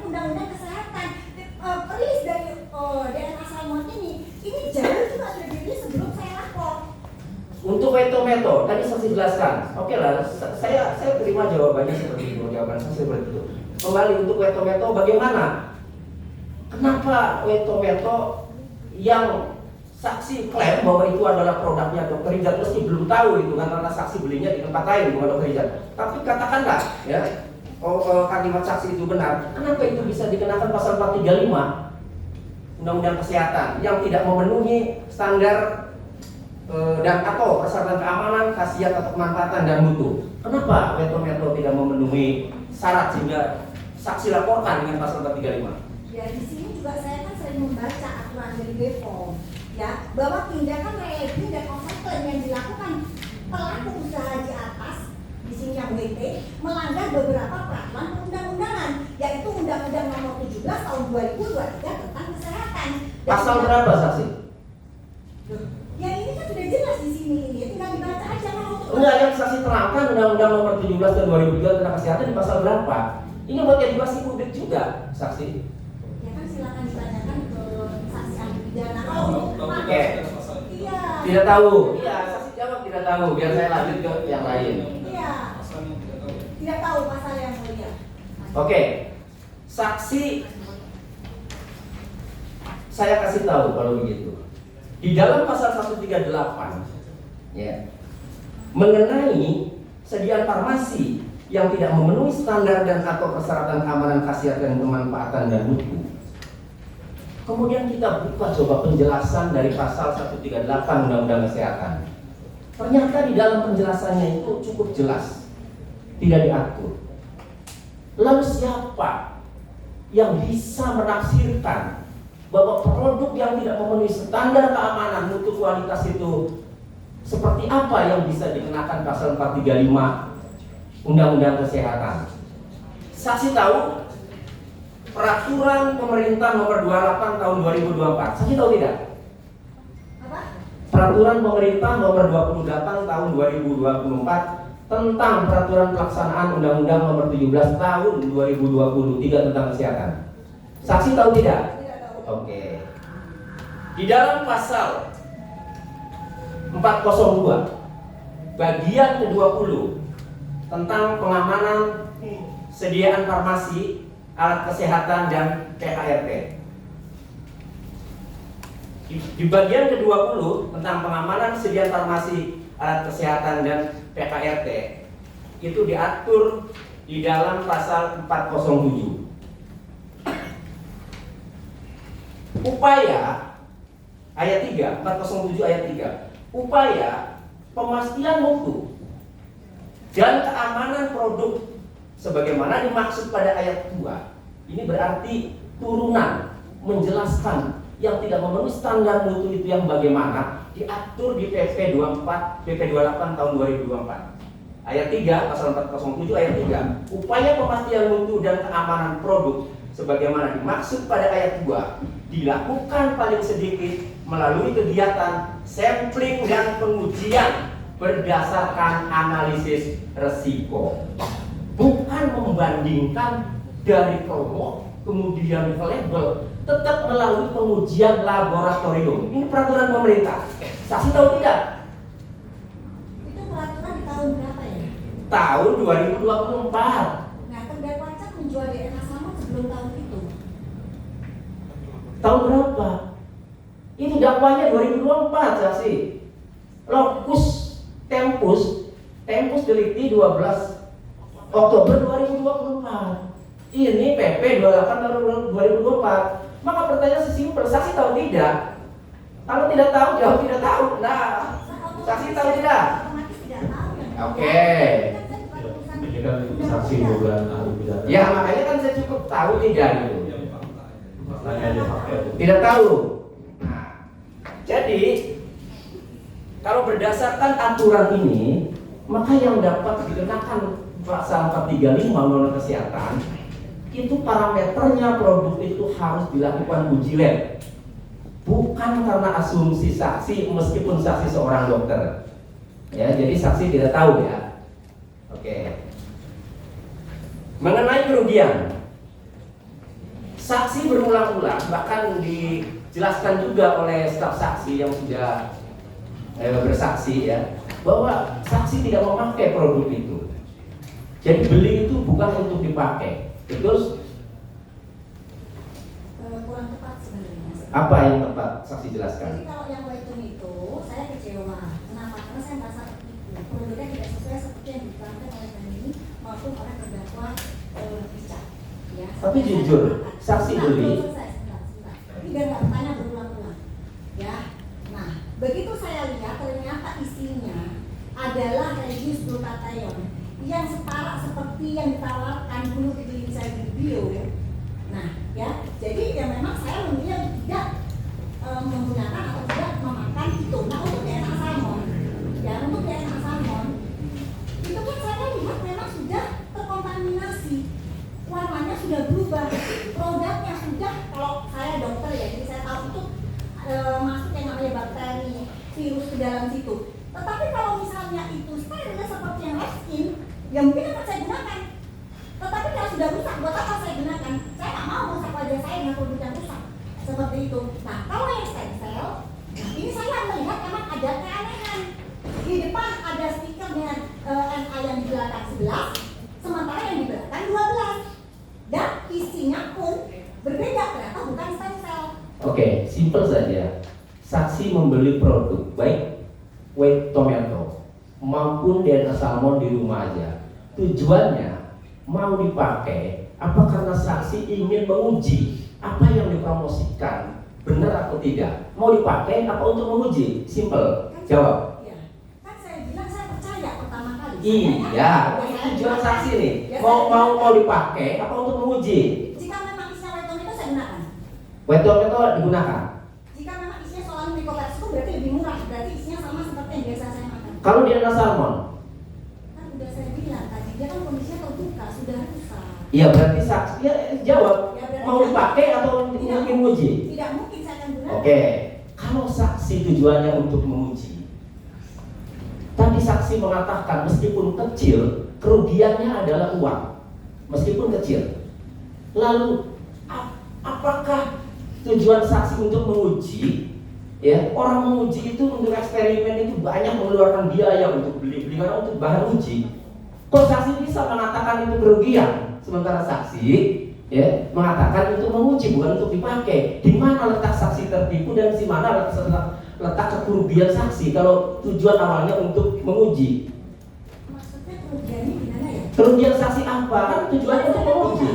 undang-undang kesehatan. Rilis dari daerah Salmon ini jauh juga sudah dirilis sebelum saya lapor. Untuk veto-veto, tadi saksi jelaskan. Oke lah, saya terima jawabannya seperti itu, jawaban saya seperti itu. Kembali untuk veto-veto bagaimana? Kenapa veto-veto yang saksi klaim bahwa itu adalah produknya Dr. Rijal, meski belum tahu itu kan karena saksi belinya di tempat lain bukan Dr. Rijal. Tapi katakanlah ya, kalimat saksi itu benar, kenapa itu bisa dikenakan pasal 435 Undang-Undang Kesehatan yang tidak memenuhi standar dan atau persyaratan keamanan, khasiat atau kemanfaatan dan mutu. Kenapa veto-veto tidak memenuhi syarat sehingga saksi laporkan dengan pasal 435? Ya di sini juga saya kan sering membaca aturan dari BPOM ya, bahwa tindakan relevan dan konsekuen yang dilakukan pelaku usaha di atas di sini yang WT melanggar beberapa peraturan perundang-undangan, yaitu Undang-Undang Nomor 17 Tahun 2023 tentang kesehatan. Pasal berapa saksi? Ya ini kan sudah jelas di sini, ini tinggal dibaca aja kalau Enggak, yang saksi terangkan Undang-Undang Nomor 17 Tahun 2003 tentang kesehatan di pasal berapa? Ini buat edukasi publik juga, saksi. Ya kan silakan ditanyakan ke saksi ahli pidana. Kalau Oke. Iya. Tidak tahu. Iya, saksi jawab tidak tahu. Biar saya lanjut ke yang lain. Iya. Tidak tahu pasal yang mulia. Oke. Saksi saya kasih tahu kalau begitu. Di dalam pasal 138 ya, mengenai sediaan farmasi yang tidak memenuhi standar dan atau persyaratan keamanan, khasiat dan kemanfaatan dan mutu. Kemudian kita buka coba penjelasan dari pasal 138 Undang-Undang Kesehatan. Ternyata di dalam penjelasannya itu cukup jelas, tidak diatur. Lalu siapa yang bisa menafsirkan bahwa produk yang tidak memenuhi standar keamanan, mutu, kualitas itu seperti apa yang bisa dikenakan pasal 435 Undang-Undang Kesehatan? Saksi tahu peraturan pemerintah nomor 28 tahun 2024. Saksi tahu tidak? Apa? Peraturan pemerintah nomor 28 tahun 2024 tentang peraturan pelaksanaan Undang-Undang nomor 17 tahun 2023 tentang kesehatan. Saksi tahu tidak? Oke. Di dalam pasal 402 bagian ke-20 tentang pengamanan sediaan farmasi, alat kesehatan dan PKRT. Di bagian ke-20 tentang pengamanan sediaan farmasi, alat kesehatan dan PKRT itu diatur di dalam pasal 407. Upaya ayat 3, 407 ayat 3. Upaya pemastian mutu dan keamanan produk sebagaimana dimaksud pada ayat 2. Ini berarti turunan menjelaskan yang tidak memenuhi standar mutu itu yang bagaimana diatur di PP 24, PP 28 tahun 2024. Ayat 3, pasal 407 ayat 3. Upaya pemastian mutu dan keamanan produk sebagaimana dimaksud pada ayat 2 dilakukan paling sedikit melalui kegiatan sampling dan pengujian berdasarkan analisis resiko, bukan membandingkan dari promo kemudian ke label, tetap melalui pengujian laboratorium. Ini peraturan pemerintah. Saksi tahu tidak? Itu peraturan di tahun berapa ya? Tahun 2024. Nah, terdakwa Cak menjual DNA sama sebelum tahun itu. Tahun berapa? Itu dakwanya 2024, saksi. Lokus Tempus Delikti 12 Oktober 2024. Ini PP 28 tahun 2024. Maka pertanyaan sesimpel, saksi tahu tidak? Kalau tidak tahu, jawab tidak tahu. Nah, saksi tahu tidak? Otomatis tidak tahu ya. Oke. Ini kan saksi bukan ahli pidana. Ya makanya kan saya cukup tahu tidak gitu. Makanya dipakai. Tidak tahu. Nah, jadi kalau berdasarkan aturan ini, maka yang dapat dikenakan pasal 435 Undang-Undang Kesehatan itu parameternya produk itu harus dilakukan uji lab, bukan karena asumsi saksi meskipun saksi seorang dokter. Ya, jadi saksi tidak tahu ya. Oke. Mengenai kerugian, Saksi berulang-ulang, bahkan dijelaskan juga oleh staf saksi yang sudah bersaksi ya, bahwa saksi tidak memakai produk itu. Jadi beli itu bukan untuk dipakai. Terus kurang tepat sebenarnya. apa yang tepat saksi jelaskan? Jadi kalau yang webtoon itu saya kecewa. Kenapa? Karena saya merasa tertipu. Produknya tidak sesuai seperti yang diterangkan oleh kami maupun oleh terdakwa Richard. Ya. Tapi jujur, saksi beli. Sebentar. Ini biar nggak bertanya berulang-ulang. Ya. Nah, begitu saya lihat ternyata isinya adalah reduced glutathione yang setara seperti yang ditawarkan dulu di saya di bio. Nah, ya, jadi ya memang saya memilih tidak menggunakan atau tidak memakan itu. Nah, untuk DNA salmon, ya untuk DNA salmon itu kan saya lihat memang sudah terkontaminasi, warnanya sudah berubah, produknya sudah, kalau saya dokter ya, jadi saya tahu itu masuk yang namanya bakteri, virus ke dalam situ. Tetapi kalau misalnya itu steril seperti yang Reskin, ya mungkin akan saya gunakan. Tetapi kalau sudah rusak, buat apa saya gunakan? Saya nggak mau rusak wajah saya dengan produk yang rusak seperti itu. Nah, kalau yang stem cell, nah ini saya melihat memang ada keanehan. Di depan ada stiker dengan NA yang di belakang 11, sementara yang di belakang 12. Dan isinya pun berbeda, ternyata bukan stem cell. Oke, simpel saja. Saksi membeli produk baik white tomato maupun DNA salmon di rumah aja. Tujuannya mau dipakai apa karena saksi ingin menguji apa yang dipromosikan benar atau tidak? Mau dipakai apa untuk menguji? Simple. Jawab. Iya. Kan saya bilang saya percaya pertama kali. Iya, ini tujuan saksi nih. Mau dipakai apa untuk menguji? Jika memang isinya white tomato saya gunakan. White tomato digunakan. Jika memang isinya soal Mycopeplus berarti lebih murah, berarti isinya sama seperti yang biasa saya makan. Kalau DNA salmon, Kan udah saya bilang tadi, dia kan kondisinya terbuka, sudah rusak. iya berarti saksi ya, jawab. Ya, berarti Mau dipakai atau tidak mungkin menguji? Tidak mungkin saya akan gunakan. Oke, kalau saksi tujuannya untuk menguji, tadi saksi mengatakan meskipun kecil, kerugiannya adalah uang, meskipun kecil. Lalu apakah tujuan saksi untuk menguji? Ya, orang menguji itu untuk eksperimen itu banyak mengeluarkan biaya untuk beli karena untuk bahan uji. Kok saksi bisa mengatakan itu kerugian, sementara saksi ya mengatakan itu menguji bukan untuk dipakai. Di mana letak saksi tertipu dan di mana letak kerugian saksi kalau tujuan awalnya untuk menguji? Maksudnya kerugiannya gimana ya? Kerugian saksi apa? Kan tujuannya untuk menguji.